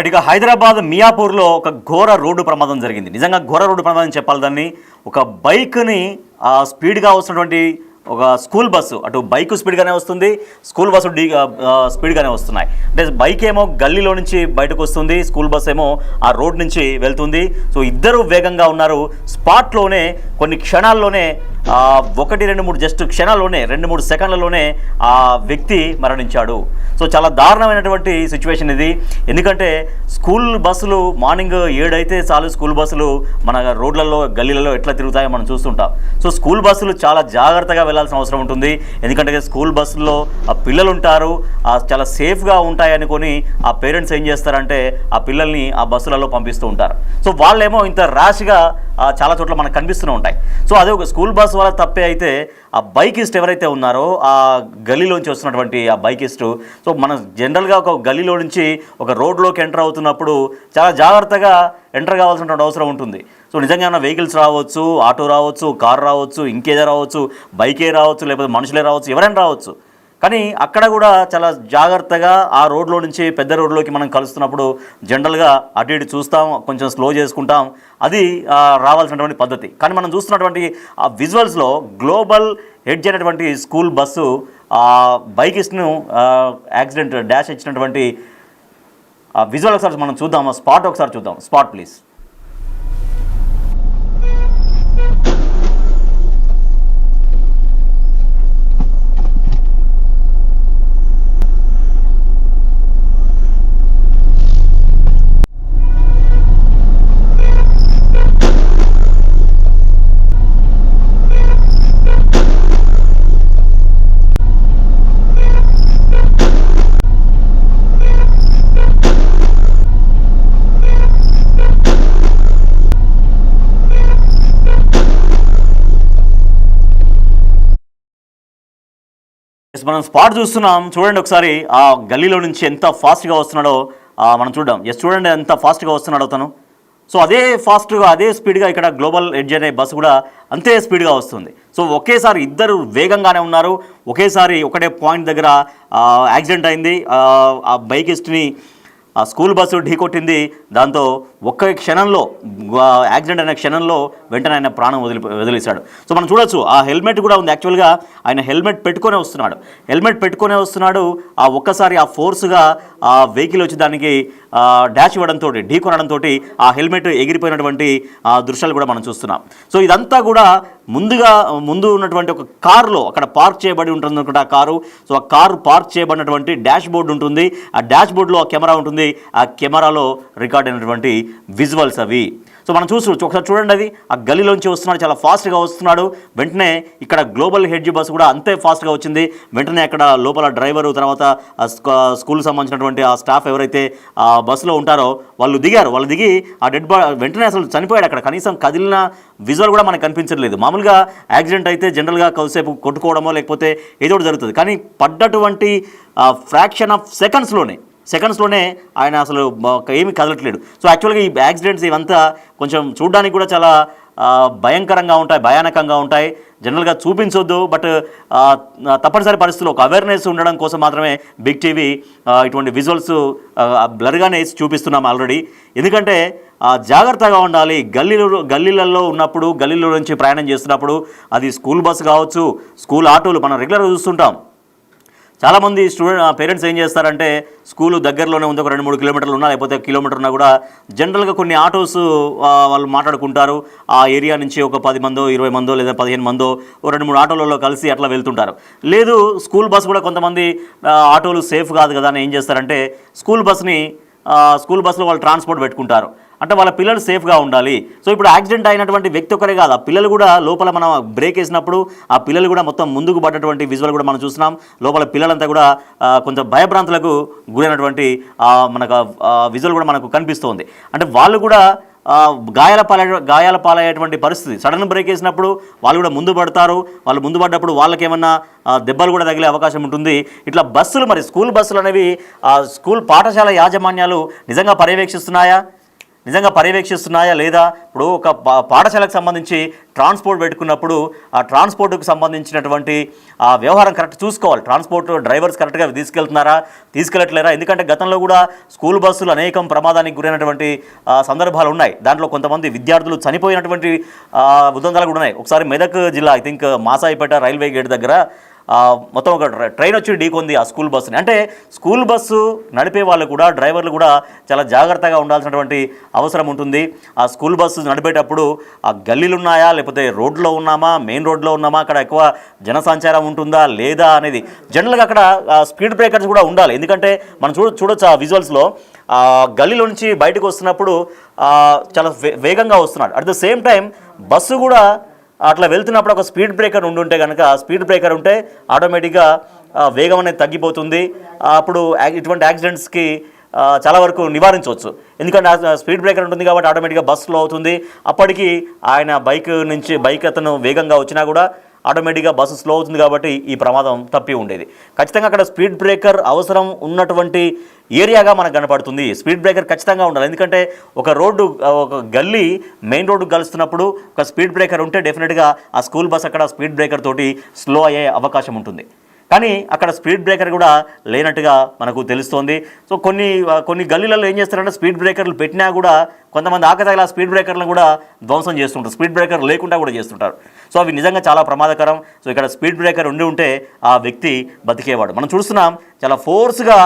Right, ఇక హైదరాబాద్ మియాపూర్లో ఒక ఘోర రోడ్డు ప్రమాదం జరిగింది. నిజంగా ఘోర రోడ్డు ప్రమాదం చెప్పాలి దాన్ని. ఒక బైక్ని స్పీడ్గా వస్తున్నటువంటి ఒక స్కూల్ బస్సు, అటు బైక్ స్పీడ్గానే వస్తుంది, స్కూల్ బస్సు స్పీడ్గానే వస్తున్నాయి. అంటే బైక్ ఏమో గల్లీలో నుంచి బయటకు వస్తుంది, స్కూల్ బస్ ఏమో ఆ రోడ్ నుంచి వెళ్తుంది. సో ఇద్దరు వేగంగా ఉన్నారు. స్పాట్లోనే కొన్ని క్షణాల్లోనే 1-2-3 జస్ట్ క్షణాల్లోనే 2-3 సెకండ్లలోనే ఆ వ్యక్తి మరణించాడు. సో చాలా దారుణమైనటువంటి సిచ్యువేషన్ ఇది. ఎందుకంటే స్కూల్ బస్సులు మార్నింగ్ 7 అయితే చాలు, స్కూల్ బస్సులు మన రోడ్లలో గల్లీలలో ఎట్లా తిరుగుతాయో మనం చూస్తుంటాం. సో స్కూల్ బస్సులు చాలా జాగ్రత్తగా వెళ్ళాల్సిన అవసరం ఉంటుంది. ఎందుకంటే స్కూల్ బస్సుల్లో ఆ పిల్లలు ఉంటారు, చాలా సేఫ్గా ఉంటాయనుకొని ఆ పేరెంట్స్ ఏం చేస్తారంటే ఆ పిల్లల్ని ఆ బస్సులలో పంపిస్తూ ఉంటారు. సో వాళ్ళేమో ఇంత ర్యాష్గా చాలా చోట్ల మనకు కనిపిస్తూనే ఉంటాయి. సో అదే ఒక స్కూల్ బస్ వల్ల తప్పే అయితే ఆ బైకిస్ట్ ఎవరైతే ఉన్నారో ఆ గల్లీలోంచి వస్తున్నటువంటి ఆ బైకిస్టు, సో మనం జనరల్గా ఒక గల్లీలో నుంచి ఒక రోడ్లోకి ఎంటర్ అవుతున్నప్పుడు చాలా జాగ్రత్తగా ఎంటర్ కావాల్సినటువంటి అవసరం ఉంటుంది. సో నిజంగా వెహికల్స్ రావచ్చు, ఆటో రావచ్చు, కారు రావచ్చు, ఇంకేదో రావచ్చు, బైకే రావచ్చు, లేకపోతే మనుషులే రావచ్చు, ఎవరైనా రావచ్చు. కానీ అక్కడ కూడా చాలా జాగ్రత్తగా ఆ రోడ్లో నుంచి పెద్ద రోడ్లోకి మనం కలుస్తున్నప్పుడు జనరల్గా అటు ఇటు చూస్తాం, కొంచెం స్లో చేసుకుంటాం. అది రావాల్సినటువంటి పద్ధతి. కానీ మనం చూస్తున్నటువంటి ఆ విజువల్స్లో గ్లోబల్ హెడ్జ్ అయినటువంటి స్కూల్ బస్సు బైకిస్ట్ను యాక్సిడెంట్ డాష్ ఇచ్చినటువంటి విజువల్ ఒకసారి మనం చూద్దాం. స్పాట్ ఒకసారి చూద్దాం. Spot please. మనం స్పాట్ చూస్తున్నాం. చూడండి ఒకసారి ఆ గల్లీలో నుంచి ఎంత ఫాస్ట్గా వస్తున్నాడో మనం చూద్దాం. చూడండి ఎంత ఫాస్ట్గా వస్తున్నాడో తను. సో అదే ఫాస్ట్గా అదే స్పీడ్గా ఇక్కడ గ్లోబల్ ఎడ్జ్ అనే బస్సు కూడా అంతే స్పీడ్గా వస్తుంది. సో ఒకేసారి ఇద్దరు వేగంగానే ఉన్నారు. ఒకేసారి ఒకటే పాయింట్ దగ్గర యాక్సిడెంట్ అయింది. ఆ బైకిస్ట్ని స్కూల్ బస్సు ఢీకొట్టింది. దాంతో ఒక్క క్షణంలో యాక్సిడెంట్ అయిన క్షణంలో వెంటనే ఆయన ప్రాణం వదిలేశాడు. సో మనం చూడొచ్చు ఆ హెల్మెట్ కూడా ఉంది. యాక్చువల్గా ఆయన హెల్మెట్ పెట్టుకునే వస్తున్నాడు. ఆ ఒక్కసారి ఆ ఫోర్స్గా ఆ వెహికల్ వచ్చి దానికి డాష్ ఇవ్వడంతో, ఢీకొనడంతో ఆ హెల్మెట్ ఎగిరిపోయినటువంటి దృశ్యాలు కూడా మనం చూస్తున్నాం. సో ఇదంతా కూడా ముందు ఉన్నటువంటి ఒక కారులో అక్కడ పార్క్ చేయబడి ఉంటుంది అనుకుంటే ఆ కారు. సో ఆ కారు పార్క్ చేయబడినటువంటి డాష్ బోర్డు ఉంటుంది. ఆ డాష్ బోర్డులో ఆ కెమెరా ఉంటుంది. ఆ కెమెరాలో రికార్డ్ అయినటువంటి విజువల్స్ అవి. సో మనం ఒకసారి చూడండి. అది ఆ గల్లీలోంచి వస్తున్నాడు, చాలా ఫాస్ట్గా వస్తున్నాడు. వెంటనే ఇక్కడ గ్లోబల్ హెడ్జ్ బస్సు కూడా అంతే ఫాస్ట్గా వచ్చింది. వెంటనే అక్కడ లోపల డ్రైవరు, తర్వాత స్కూల్కి సంబంధించినటువంటి ఆ స్టాఫ్ ఎవరైతే ఆ బస్సులో ఉంటారో వాళ్ళు దిగారు. వాళ్ళు దిగి ఆ డెడ్ బాడీ వెంటనే అసలు చనిపోయాడు. అక్కడ కనీసం కదిలిన విజువల్ కూడా మనకు కనిపించట్లేదు. మామూలుగా యాక్సిడెంట్ అయితే జనరల్గా కొద్దిసేపు కొట్టుకోవడమో లేకపోతే ఏదో ఒకటి జరుగుతుంది. కానీ పడ్డటువంటి ఫ్రాక్షన్ ఆఫ్ సెకండ్స్లోనే ఆయన అసలు ఏమీ కదలట్లేడు. సో యాక్చువల్గా ఈ యాక్సిడెంట్స్ ఇవంతా కొంచెం చూడడానికి కూడా చాలా భయంకరంగా ఉంటాయి, భయానకంగా ఉంటాయి. జనరల్గా చూపించొద్దు, బట్ తప్పనిసరి పరిస్థితుల్లో ఒక అవేర్నెస్ ఉండడం కోసం మాత్రమే బిగ్ టీవీ ఇటువంటి విజువల్స్ బ్లర్గానే చూపిస్తున్నాం ఆల్రెడీ. ఎందుకంటే జాగ్రత్తగా ఉండాలి. గల్లీలలో ఉన్నప్పుడు, గల్లీలో నుంచి ప్రయాణం చేస్తున్నప్పుడు, అది స్కూల్ బస్సు కావచ్చు, స్కూల్ ఆటోలు మనం రెగ్యులర్గా చూస్తుంటాం. చాలామంది పేరెంట్స్ ఏం చేస్తారంటే స్కూలు దగ్గరలోనే ఉంది, ఒక 2-3 కిలోమీటర్లు ఉన్నా లేకపోతే కిలోమీటర్ ఉన్నా కూడా జనరల్గా కొన్ని ఆటోస్ వాళ్ళు మాట్లాడుకుంటారు. ఆ ఏరియా నుంచి ఒక 10 మందో 20 మందో లేదా 15 మందో 2-3 ఆటోలలో కలిసి అట్లా వెళ్తుంటారు. లేదు స్కూల్ బస్ కూడా కొంతమంది ఆటోలు సేఫ్ కాదు కదా అని ఏం చేస్తారంటే స్కూల్ బస్సులో వాళ్ళు ట్రాన్స్పోర్ట్ పెట్టుకుంటారు. అంటే వాళ్ళ పిల్లలు సేఫ్గా ఉండాలి. సో ఇప్పుడు యాక్సిడెంట్ అయినటువంటి వ్యక్తి ఒకరే కాదు, ఆ పిల్లలు కూడా లోపల మనం బ్రేక్ వేసినప్పుడు ఆ పిల్లలు కూడా మొత్తం ముందుకు పడ్డటువంటి విజువల్ కూడా మనం చూస్తున్నాం. లోపల పిల్లలంతా కూడా కొంచెం భయభ్రాంతులకు గురైనటువంటి మనకు విజువల్ కూడా మనకు కనిపిస్తోంది. అంటే వాళ్ళు కూడా గాయాల పాలయ్యేటువంటి పరిస్థితి. సడన్ బ్రేక్ వేసినప్పుడు వాళ్ళు కూడా ముందు పడతారు. వాళ్ళు ముందు పడ్డప్పుడు వాళ్ళకేమన్నా దెబ్బలు కూడా తగిలే అవకాశం ఉంటుంది. ఇట్లా బస్సులు, మరి స్కూల్ బస్సులు అనేవి స్కూల్ పాఠశాల యాజమాన్యాలు నిజంగా పర్యవేక్షిస్తున్నాయా? నిజంగా పర్యవేక్షిస్తున్నాయా లేదా? ఇప్పుడు ఒక పాఠశాలకు సంబంధించి ట్రాన్స్పోర్ట్ పెట్టుకున్నప్పుడు ఆ ట్రాన్స్పోర్ట్కు సంబంధించినటువంటి ఆ వ్యవహారం కరెక్ట్ చూసుకోవాలి. ట్రాన్స్పోర్ట్ డ్రైవర్స్ కరెక్ట్గా తీసుకెళ్తున్నారా, తీసుకెళ్ళట్లేరా? ఎందుకంటే గతంలో కూడా స్కూల్ బస్సులు అనేకం ప్రమాదానికి గురైనటువంటి సందర్భాలు ఉన్నాయి. దాంట్లో కొంతమంది విద్యార్థులు చనిపోయినటువంటి ఉదంతాలు కూడా ఉన్నాయి. ఒకసారి మెదక్ జిల్లా I think Masaipet railway gate దగ్గర మొత్తం ఒక ట్రైన్ వచ్చి ఢీకొంది ఆ స్కూల్ బస్సుని. అంటే స్కూల్ బస్సు నడిపే వాళ్ళు కూడా, డ్రైవర్లు కూడా చాలా జాగ్రత్తగా ఉండాల్సినటువంటి అవసరం ఉంటుంది. ఆ స్కూల్ బస్సు నడిపేటప్పుడు ఆ గల్లీలు ఉన్నాయా, లేకపోతే రోడ్లో ఉన్నామా, మెయిన్ రోడ్లో ఉన్నామా, అక్కడ ఎక్కువ జనసంచారం ఉంటుందా లేదా అనేది. జనరల్గా అక్కడ స్పీడ్ బ్రేకర్స్ కూడా ఉండాలి. ఎందుకంటే మనం చూడొచ్చు ఆ విజువల్స్లో గల్లీలో నుంచి బయటకు వస్తున్నప్పుడు చాలా వేగంగా వస్తున్నాడు. At the same time bus కూడా అట్లా వెళ్తున్నప్పుడు ఒక స్పీడ్ బ్రేకర్ ఉండుంటే కనుక, స్పీడ్ బ్రేకర్ ఉంటే ఆటోమేటిక్గా వేగం అనేది తగ్గిపోతుంది. అప్పుడు ఇటువంటి యాక్సిడెంట్స్కి చాలా వరకు నివారించవచ్చు. ఎందుకంటే స్పీడ్ బ్రేకర్ ఉంటుంది కాబట్టి ఆటోమేటిక్గా బస్ స్లో అవుతుంది. అప్పటికి ఆయన బైక్ అతను వేగంగా వచ్చినా కూడా ఆటోమేటిక్గా బస్సు స్లో అవుతుంది కాబట్టి ఈ ప్రమాదం తప్పి ఉండేది. ఖచ్చితంగా అక్కడ స్పీడ్ బ్రేకర్ అవసరం ఉన్నటువంటి ఏరియాగా మనకు కనపడుతుంది. స్పీడ్ బ్రేకర్ ఖచ్చితంగా ఉండాలి. ఎందుకంటే ఒక గల్లీ మెయిన్ రోడ్డు కలుస్తున్నప్పుడు ఒక స్పీడ్ బ్రేకర్ ఉంటే డెఫినెట్గా ఆ స్కూల్ బస్ అక్కడ స్పీడ్ బ్రేకర్ తోటి స్లో అయ్యే అవకాశం ఉంటుంది. కానీ అక్కడ స్పీడ్ బ్రేకర్ కూడా లేనట్టుగా మనకు తెలుస్తోంది. సో కొన్ని గల్లీలలో ఏం చేస్తారంటే స్పీడ్ బ్రేకర్లు పెట్టినా కూడా కొంతమంది ఆకతాయిల స్పీడ్ బ్రేకర్లను కూడా ధ్వంసం చేస్తుంటారు. స్పీడ్ బ్రేకర్ లేకుండా కూడా చేస్తుంటారు. సో అవి నిజంగా చాలా ప్రమాదకరం. సో ఇక్కడ స్పీడ్ బ్రేకర్ ఉంటే ఆ వ్యక్తి బతికేవాడు. మనం చూస్తున్నాం చాలా ఫోర్స్గా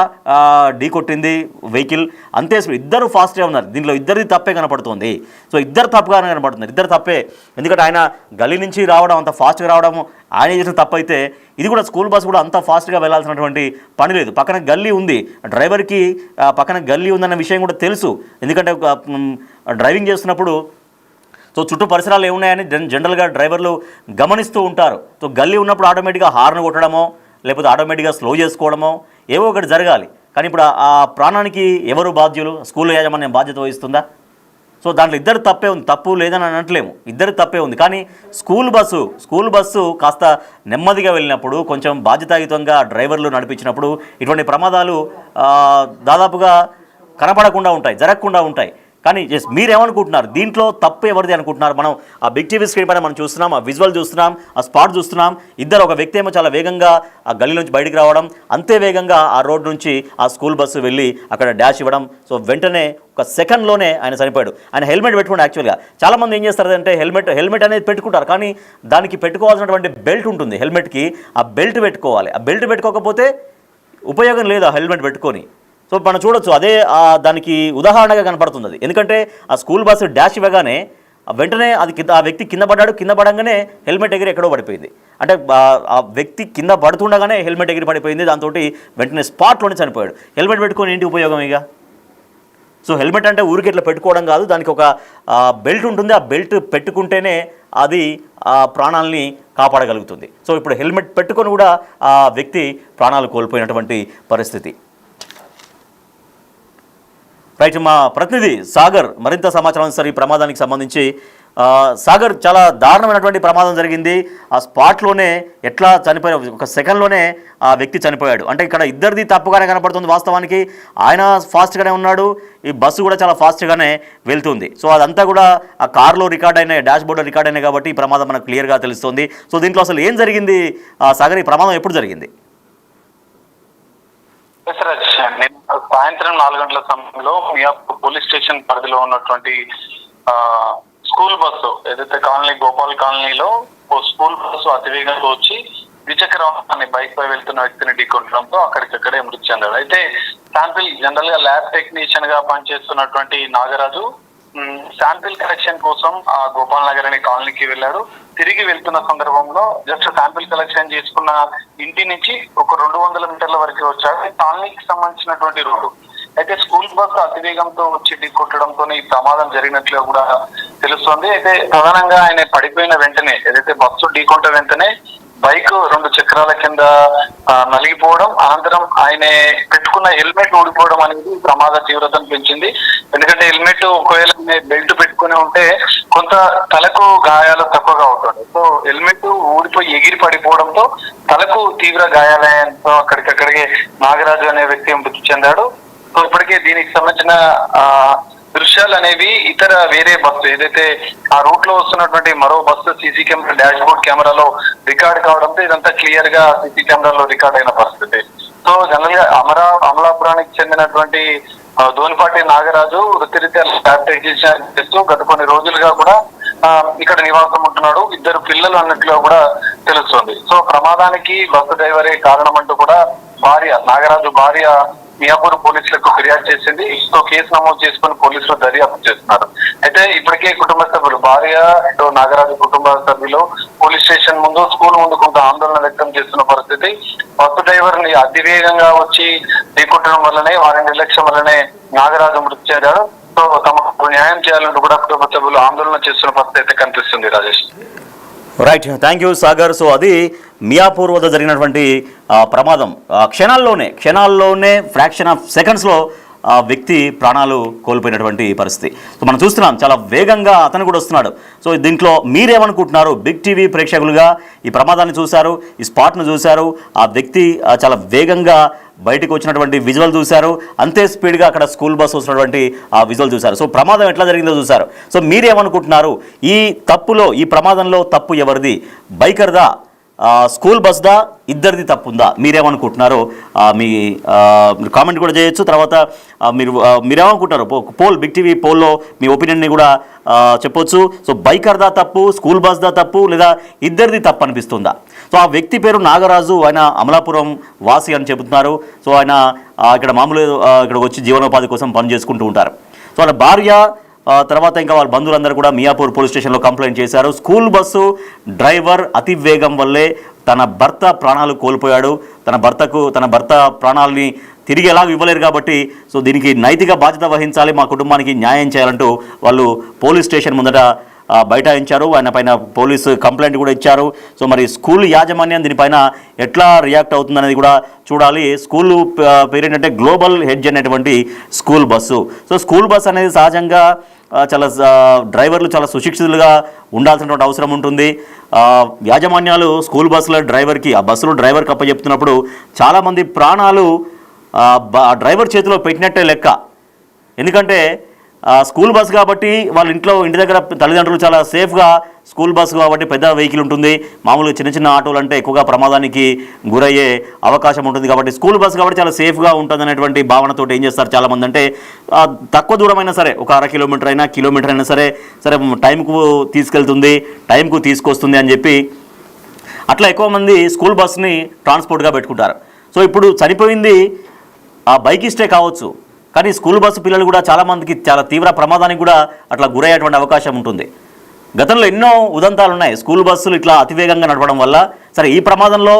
ఢీకొట్టింది వెహికల్. అంతే ఇద్దరు ఫాస్ట్గా ఉన్నారు. దీంట్లో ఇద్దరిది తప్పే కనపడుతుంది. సో ఇద్దరు తప్పుగానే కనపడుతున్నారు. ఇద్దరు తప్పే. ఎందుకంటే ఆయన గల్లీ నుంచి రావడం, అంత ఫాస్ట్గా రావడం ఆయన చేసిన తప్పు అయితే, ఇది కూడా స్కూల్ బస్ కూడా అంత ఫాస్ట్గా వెళ్ళాల్సినటువంటి పని లేదు. పక్కన గల్లీ ఉంది, డ్రైవర్కి పక్కన గల్లీ ఉందన్న విషయం కూడా తెలుసు. ఎందుకంటే డ్రైవింగ్ చేస్తున్నప్పుడు సో చుట్టూ పరిసరాలు ఏమున్నాయని జనరల్గా డ్రైవర్లు గమనిస్తూ ఉంటారు. సో గల్లీ ఉన్నప్పుడు ఆటోమేటిక్గా హార్న్ కొట్టడమో, లేకపోతే ఆటోమేటిక్గా స్లో చేసుకోవడమో ఏవో ఒకటి జరగాలి. కానీ ఇప్పుడు ఆ ప్రాణానికి ఎవరు బాధ్యులు? స్కూల్ యాజమాన్యం బాధ్యత వహిస్తుందా? సో దాంట్లో ఇద్దరు తప్పే ఉంది. తప్పు లేదని అనట్లేము, ఇద్దరు తప్పే ఉంది. కానీ స్కూల్ బస్సు కాస్త నెమ్మదిగా వెళ్ళినప్పుడు, కొంచెం బాధ్యతాయుతంగా డ్రైవర్లు నడిపించినప్పుడు ఇటువంటి ప్రమాదాలు దాదాపుగా కనపడకుండా ఉంటాయి, జరగకుండా ఉంటాయి. కానీ మీరేమనుకుంటున్నారు? దీంట్లో తప్పు ఎవరిది అనుకుంటున్నారు? మనం ఆ బిగ్ టీవీ స్క్రీన్ పైన మనం చూస్తున్నాం, ఆ విజువల్ చూస్తున్నాం, ఆ స్పాట్ చూస్తున్నాం. ఒక వ్యక్తి ఏమో చాలా వేగంగా ఆ గల్లీ నుంచి బయటికి రావడం, అంతే వేగంగా ఆ రోడ్ నుంచి ఆ స్కూల్ బస్సు వెళ్ళి అక్కడ డాష్ ఇవ్వడం. సో వెంటనే ఒక సెకండ్లోనే ఆయన చనిపోయాడు. ఆయన హెల్మెట్ పెట్టుకోండి. యాక్చువల్గా చాలామంది ఏం చేస్తారంటే హెల్మెట్ అనేది పెట్టుకుంటారు, కానీ దానికి పెట్టుకోవాల్సినటువంటి బెల్ట్ ఉంటుంది. హెల్మెట్కి ఆ బెల్ట్ పెట్టుకోవాలి. ఆ బెల్ట్ పెట్టుకోకపోతే ఉపయోగం లేదు ఆ హెల్మెట్ పెట్టుకొని. సో మనం చూడొచ్చు, అదే దానికి ఉదాహరణగా కనపడుతుంది అది. ఎందుకంటే ఆ స్కూల్ బస్సు డాష్ ఇవ్వగానే వెంటనే ఆ వ్యక్తి కింద పడ్డాడు. కింద పడంగానే హెల్మెట్ ఎగిరి ఎక్కడో పడిపోయింది. అంటే ఆ వ్యక్తి కింద పడుతుండగానే హెల్మెట్ ఎగిరి పడిపోయింది. దాంతో వెంటనే స్పాట్లోనే చనిపోయాడు. హెల్మెట్ పెట్టుకొని ఏంటి ఉపయోగం ఇక? సో హెల్మెట్ అంటే ఊరికి ఇట్లా పెట్టుకోవడం కాదు, దానికి ఒక బెల్ట్ ఉంటుంది. ఆ బెల్ట్ పెట్టుకుంటేనే అది ఆ ప్రాణాలని కాపాడగలుగుతుంది. సో ఇప్పుడు హెల్మెట్ పెట్టుకొని కూడా ఆ వ్యక్తి ప్రాణాలు కోల్పోయినటువంటి పరిస్థితి. రైట్, మా ప్రతినిధి సాగర్ మరింత సమాచారం సార్ ఈ ప్రమాదానికి సంబంధించి. సాగర్, చాలా దారుణమైనటువంటి ప్రమాదం జరిగింది. ఆ స్పాట్లోనే ఎట్లా చనిపోయాడు? ఒక సెకండ్లోనే ఆ వ్యక్తి చనిపోయాడు. అంటే ఇక్కడ ఇద్దరిది తప్పుగానే కనపడుతుంది. వాస్తవానికి ఆయన ఫాస్ట్గానే ఉన్నాడు, ఈ బస్సు కూడా చాలా ఫాస్ట్గానే వెళ్తుంది. సో అదంతా కూడా ఆ కార్లో రికార్డ్ అయినాయి, డాష్ బోర్డులో రికార్డ్ అయినాయి కాబట్టి ఈ ప్రమాదం మనకు క్లియర్గా తెలుస్తుంది. సో దీంట్లో అసలు ఏం జరిగింది సాగర్? ఈ ప్రమాదం ఎప్పుడు జరిగింది? నేను సాయంత్రం 4 గంటల సమయంలో మియాపూర్ పోలీస్ స్టేషన్ పరిధిలో ఉన్నటువంటి స్కూల్ బస్సు ఏదైతే గోపాల్ కాలనీలో స్కూల్ బస్సు అతివేగంగా వచ్చి ద్విచక్ర వాహనాన్ని బైక్ పై వెళ్తున్న వ్యక్తిని ఢీకొట్టడంతో అక్కడికక్కడే మృతి చెందాడు. అయితే శాంపిల్ జనరల్ గా ల్యాబ్ టెక్నీషియన్ గా పనిచేస్తున్నటువంటి నాగరాజు శాంపిల్ కలెక్షన్ కోసం ఆ గోపాల్ నగర్ అనే కాలనీకి వెళ్ళాడు. తిరిగి వెళ్తున్న సందర్భంలో జస్ట్ శాంపిల్ కలెక్షన్ చేసుకున్న ఇంటి నుంచి ఒక 200 మీటర్ల వరకు వచ్చాడు. కాలనీకి సంబంధించినటువంటి రోడ్డు. అయితే స్కూల్ బస్సు అతివేగంతో వచ్చి ఢీకొట్టడంతో ఈ ప్రమాదం జరిగినట్లుగా కూడా తెలుస్తోంది. అయితే ప్రధానంగా ఆయన పడిపోయిన వెంటనే, ఏదైతే బస్సు ఢీకొట్ట వెంటనే బైక్ 2 చక్రాల కింద నలిగిపోవడం, అనంతరం ఆయన పెట్టుకున్న హెల్మెట్ ఊడిపోవడం అనేది ప్రమాద తీవ్రతను పెంచింది. ఎందుకంటే హెల్మెట్ ఒకవేళ బెల్ట్ పెట్టుకుని ఉంటే కొంత తలకు గాయాలు తక్కువగా అవుతుంది. సో హెల్మెట్ ఊడిపోయి ఎగిరి పడిపోవడంతో తలకు తీవ్ర గాయాలయంతో అక్కడికక్కడికే నాగరాజు అనే వ్యక్తి మృతి చెందాడు. సో ఇప్పటికే దీనికి సంబంధించిన దృశ్యాలు అనేవి ఇతర వేరే బస్సు ఏదైతే ఆ రూట్ లో వస్తున్నటువంటి మరో bus CC camera dash board కెమెరాలో రికార్డ్ కావడంతో ఇదంతా క్లియర్ గా సీసీ కెమెరాలో రికార్డ్ అయిన పరిస్థితి. సో జనరల్ గా అమలాపురానికి చెందినటువంటి దోనిపాటి నాగరాజు వృత్తిరీత్యా ల్యాబ్ టెక్నీషియన్ చేస్తూ గత కొన్ని రోజులుగా కూడా ఇక్కడ నివాసం ఉంటున్నాడు. 2 పిల్లలు అన్నట్లుగా కూడా తెలుస్తుంది. సో ప్రమాదానికి బస్సు డ్రైవరే కారణం అంటూ కూడా నాగరాజు భార్య మియాపూర్ పోలీసులకు ఫిర్యాదు చేసింది. సో కేసు నమోదు చేసుకుని పోలీసులు దర్యాప్తు చేస్తున్నారు. అయితే ఇప్పటికే కుటుంబ సభ్యులు భార్య నాగరాజు కుటుంబ సభ్యులు పోలీస్ స్టేషన్ ముందు స్కూల్ ముందు కొంత ఆందోళన వ్యక్తం చేస్తున్న పరిస్థితి. బస్సు డ్రైవర్ ని అతివేగంగా వచ్చి ఢీకొట్టడం వల్లనే వారి నిర్లక్ష్యం వల్లనే నాగరాజు మృతి చెందాడు. సో తమకు న్యాయం చేయాలంటూ కూడా కుటుంబ సభ్యులు ఆందోళన చేస్తున్న పరిస్థితి అయితే కనిపిస్తుంది. Rajesh. Right, thank you Sagar. So అది మియాపూర్ వద్ద జరిగినటువంటి ప్రమాదం. క్షణాల్లోనే ఫ్రాక్షన్ ఆఫ్ సెకండ్స్లో ఆ వ్యక్తి ప్రాణాలు కోల్పోయినటువంటి పరిస్థితి. సో మనం చూస్తున్నాం చాలా వేగంగా అతను కూడా వస్తున్నాడు. సో దీంట్లో మీరేమనుకుంటున్నారు? బిగ్ టీవీ ప్రేక్షకులుగా ఈ ప్రమాదాన్ని చూశారు, ఈ స్పాట్ను చూశారు, ఆ వ్యక్తి చాలా వేగంగా బయటకు వచ్చినటువంటి విజువల్ చూశారు, అంతే స్పీడ్గా అక్కడ స్కూల్ బస్ వస్తున్నటువంటి ఆ విజువల్ చూశారు. సో ప్రమాదం ఎట్లా జరిగిందో చూశారు. సో మీరేమనుకుంటున్నారు? ఈ ప్రమాదంలో తప్పు ఎవరిది? బైకర్దా, స్కూల్ బస్దా, ఇద్దరిది తప్పు ఉందా? మీరేమనుకుంటున్నారో మీ కామెంట్ కూడా చేయొచ్చు. తర్వాత మీరేమనుకుంటున్నారు? బిగ్ టీవీ పోల్లో మీ ఒపీనియన్ని కూడా చెప్పొచ్చు. సో బైకర్దా తప్పు, స్కూల్ బస్దా తప్పు, లేదా ఇద్దరిది తప్పు అనిపిస్తుందా? సో ఆ వ్యక్తి పేరు నాగరాజు, ఆయన అమలాపురం వాసి అని చెబుతున్నారు. సో ఆయన ఇక్కడ ఇక్కడ వచ్చి జీవనోపాధి కోసం పని చేసుకుంటూ ఉంటారు. సో వాళ్ళ భార్య తర్వాత ఇంకా వాళ్ళ బంధువులందరూ కూడా మియాపూర్ పోలీస్ స్టేషన్లో కంప్లైంట్ చేశారు. స్కూల్ బస్సు డ్రైవర్ అతి వేగం వల్లే తన భర్త ప్రాణాలు కోల్పోయాడు. తన భర్త ప్రాణాలని తిరిగి ఎలాగ ఇవ్వలేరు కాబట్టి సో దీనికి నైతిక బాధ్యత వహించాలి, మా కుటుంబానికి న్యాయం చేయాలంటూ వాళ్ళు పోలీస్ స్టేషన్ ముందట బైఠాయించారు. ఆయన పైన పోలీసు కంప్లైంట్ కూడా ఇచ్చారు. సో మరి స్కూల్ యాజమాన్యం దీనిపైన ఎట్లా రియాక్ట్ అవుతుందనేది కూడా చూడాలి. స్కూల్ పేరు ఏంటంటే గ్లోబల్ హెడ్జ్ అనేటువంటి school bus. So school bus అనేది సహజంగా చాలా డ్రైవర్లు చాలా సుశిక్షితులుగా ఉండాల్సినటువంటి అవసరం ఉంటుంది. యాజమాన్యాలు స్కూల్ బస్సుల డ్రైవర్కి, ఆ బస్సులో డ్రైవర్కి అప్పచెప్తున్నప్పుడు చాలామంది ప్రాణాలు డ్రైవర్ చేతిలో పెట్టినట్టే లెక్క. ఎందుకంటే స్కూల్ బస్ కాబట్టి వాళ్ళ ఇంటి దగ్గర తల్లిదండ్రులు చాలా సేఫ్గా, స్కూల్ బస్ కాబట్టి పెద్ద వెహికల్ ఉంటుంది, మామూలుగా చిన్న ఆటోలు అంటే ఎక్కువగా ప్రమాదానికి గురయ్యే అవకాశం ఉంటుంది కాబట్టి స్కూల్ బస్ కాబట్టి చాలా సేఫ్గా ఉంటుంది అనేటువంటి భావనతో ఏం చేస్తారు చాలామంది అంటే తక్కువ దూరమైనా సరే, ఒక 1/2 కిలోమీటర్ అయినా సరే టైంకు తీసుకెళ్తుంది, టైంకు తీసుకొస్తుంది అని చెప్పి అట్లా ఎక్కువ మంది స్కూల్ బస్ని ట్రాన్స్పోర్ట్గా పెట్టుకుంటారు. సో ఇప్పుడు చనిపోయింది ఆ బైకిస్టే కావచ్చు, కానీ స్కూల్ బస్సు పిల్లలు కూడా చాలామందికి చాలా తీవ్ర ప్రమాదానికి కూడా అట్లా గురయ్యేటువంటి అవకాశం ఉంటుంది. గతంలో ఎన్నో ఉదంతాలు ఉన్నాయి స్కూల్ బస్సులు ఇట్లా అతివేగంగా నడపడం వల్ల. సరే, ఈ ప్రమాదంలో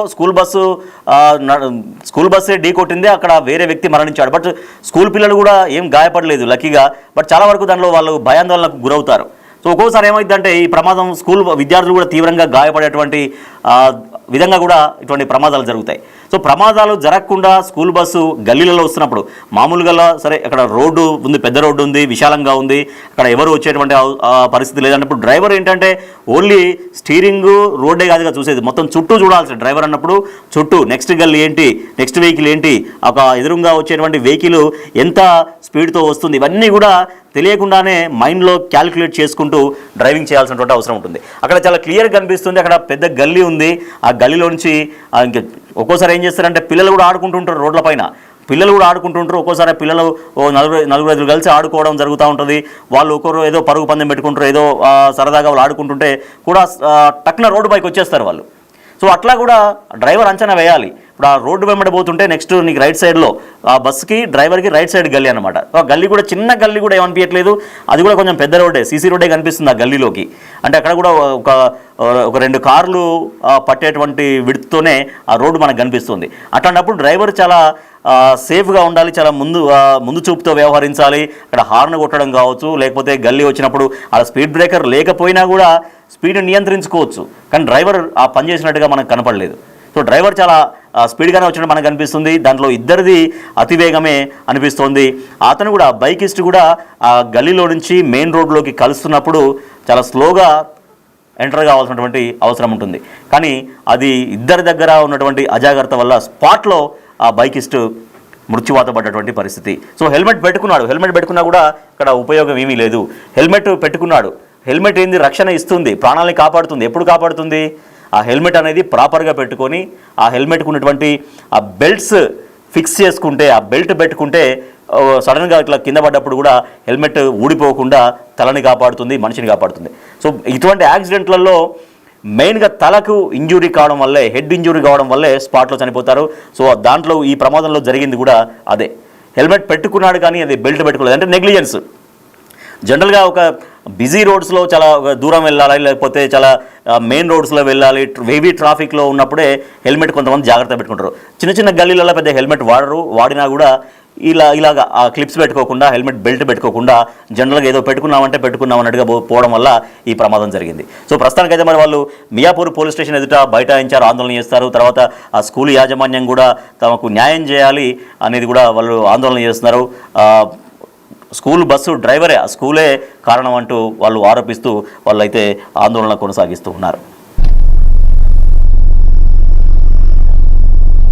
స్కూల్ బస్సే ఢీ కొట్టింది, అక్కడ వేరే వ్యక్తి మరణించాడు. బట్ స్కూల్ పిల్లలు కూడా ఏం గాయపడలేదు లక్కీగా. బట్ చాలా వరకు దానిలో వాళ్ళు భయాందోళనకు గురవుతారు. సో ఒక్కోసారి ఏమైందంటే ఈ ప్రమాదం స్కూల్ విద్యార్థులు కూడా తీవ్రంగా గాయపడేటువంటి విధంగా కూడా ఇటువంటి ప్రమాదాలు జరుగుతాయి. సో ప్రమాదాలు జరగకుండా స్కూల్ బస్సు గల్లీలలో వస్తున్నప్పుడు మామూలుగా సరే అక్కడ రోడ్డు ఉంది, పెద్ద రోడ్డు ఉంది, విశాలంగా ఉంది, అక్కడ ఎవరు వచ్చేటువంటి పరిస్థితి లేదన్నప్పుడు డ్రైవర్ ఏంటంటే ఓన్లీ స్టీరింగ్ రోడ్డే కాదుగా చూసేది, మొత్తం చుట్టూ చూడాల్సి. డ్రైవర్ అన్నప్పుడు చుట్టూ నెక్స్ట్ గల్లీ ఏంటి, నెక్స్ట్ వెహికల్ ఏంటి, ఒక ఎదురుగా వచ్చేటువంటి వెహికల్ ఎంత స్పీడ్తో వస్తుంది, ఇవన్నీ కూడా తెలియకుండానే మైండ్లో క్యాలిక్యులేట్ చేసుకుంటూ డ్రైవింగ్ చేయాల్సినటువంటి అవసరం ఉంటుంది. అక్కడ చాలా క్లియర్గా కనిపిస్తుంది, అక్కడ పెద్ద గల్లీ ఉంది, ఆ గల్లీలో నుంచి ఇంకా ఒక్కోసారి ఏం చేస్తారంటే పిల్లలు కూడా ఆడుకుంటుంటారు రోడ్లపైన, ఒక్కోసారి పిల్లలు 4-5 కలిసి ఆడుకోవడం జరుగుతూ ఉంటుంది. వాళ్ళు ఒకరు ఏదో పరుగు పందెం పెట్టుకుంటారు, ఏదో సరదాగా వాళ్ళు ఆడుకుంటుంటే కూడా టక్కున రోడ్డు పైకి వచ్చేస్తారు వాళ్ళు. సో అట్లా కూడా డ్రైవర్ అంచనా వేయాలి. ఇప్పుడు ఆ రోడ్డు వెంబడి పోతుంటే నెక్స్ట్ నీకు రైట్ సైడ్లో ఆ బస్సుకి డ్రైవర్కి రైట్ సైడ్ గల్లీ అనమాట. ఆ గల్లీ కూడా చిన్న గల్లీ కూడా ఏమనిపించట్లేదు, అది కూడా కొంచెం పెద్ద రోడ్డే, సీసీ రోడ్డే కనిపిస్తుంది ఆ గల్లీలోకి. అంటే అక్కడ కూడా ఒక 2 కార్లు పట్టేటువంటి విడ్త్తోనే ఆ రోడ్డు మనకు కనిపిస్తుంది. అట్లాంటప్పుడు డ్రైవర్ చాలా సేఫ్గా ఉండాలి, చాలా ముందు చూపుతో వ్యవహరించాలి. అక్కడ హార్న్ కొట్టడం కావచ్చు, లేకపోతే గల్లీ వచ్చినప్పుడు అలా స్పీడ్ బ్రేకర్ లేకపోయినా కూడా స్పీడ్ నియంత్రించుకోవచ్చు. కానీ డ్రైవర్ ఆ పని చేసినట్టుగా మనకు కనపడలేదు. సో డ్రైవర్ చాలా స్పీడ్గానే వచ్చినట్టు మనకు అనిపిస్తుంది. దాంట్లో ఇద్దరిది అతివేగమే అనిపిస్తోంది. అతను కూడా బైకిస్ట్ కూడా ఆ గల్లీలో నుంచి మెయిన్ రోడ్లోకి కలుస్తున్నప్పుడు చాలా స్లోగా ఎంటర్ కావాల్సినటువంటి అవసరం ఉంటుంది. కానీ అది ఇద్దరి దగ్గర ఉన్నటువంటి అజాగ్రత్త వల్ల స్పాట్లో ఆ బైకిస్ట్ మృత్యువాత పడ్డటువంటి పరిస్థితి. సో హెల్మెట్ పెట్టుకున్నాడు, హెల్మెట్ పెట్టుకున్నా కూడా ఇక్కడ ఉపయోగం ఏమీ లేదు. హెల్మెట్ పెట్టుకున్నాడు, హెల్మెట్ ఏంది రక్షణ ఇస్తుంది, ప్రాణాలని కాపాడుతుంది. ఎప్పుడు కాపాడుతుంది? ఆ హెల్మెట్ అనేది ప్రాపర్గా పెట్టుకొని ఆ హెల్మెట్కు ఉన్నటువంటి ఆ బెల్ట్స్ ఫిక్స్ చేసుకుంటే, ఆ బెల్ట్ పెట్టుకుంటే సడన్గా ఇట్లా కింద పడ్డప్పుడు కూడా హెల్మెట్ ఊడిపోకుండా తలని కాపాడుతుంది, మనిషిని కాపాడుతుంది. సో ఇటువంటి యాక్సిడెంట్లలో మెయిన్గా తలకు ఇంజురీ కావడం వల్లే, హెడ్ ఇంజురీ కావడం వల్లే స్పాట్లో చనిపోతారు. సో దాంట్లో ఈ ప్రమాదంలో జరిగింది కూడా అదే. హెల్మెట్ పెట్టుకున్నాడు కానీ అది బెల్ట్ పెట్టుకోలేదు అంటే నెగ్లిజెన్స్. జనరల్గా ఒక బిజీ రోడ్స్లో చాలా దూరం వెళ్ళాలి, లేకపోతే చాలా మెయిన్ రోడ్స్లో వెళ్ళాలి, హెవీ ట్రాఫిక్లో ఉన్నప్పుడే హెల్మెట్ కొంతమంది జాగ్రత్త పెట్టుకుంటారు. చిన్న చిన్న గల్లీలలో పెద్ద హెల్మెట్ వాడరు, వాడినా కూడా ఇలాగా ఆ క్లిప్స్ పెట్టుకోకుండా, హెల్మెట్ బెల్ట్ పెట్టుకోకుండా జనరల్గా ఏదో పెట్టుకున్నామన్నట్టుగా పోవడం వల్ల ఈ ప్రమాదం జరిగింది. సో ప్రస్తుతానికైతే మరి వాళ్ళు మియాపూర్ పోలీస్ స్టేషన్ ఎదుట బైఠాయించారు, ఆందోళన చేస్తారు. తర్వాత ఆ స్కూల్ యాజమాన్యం కూడా తమకు న్యాయం చేయాలి అనేది కూడా వాళ్ళు ఆందోళన చేస్తున్నారు. స్కూల్ బస్సు డ్రైవరే, ఆ స్కూలే కారణం అంటూ వాళ్ళు ఆరోపిస్తూ వాళ్ళైతే ఆందోళన కొనసాగిస్తూ ఉన్నారు.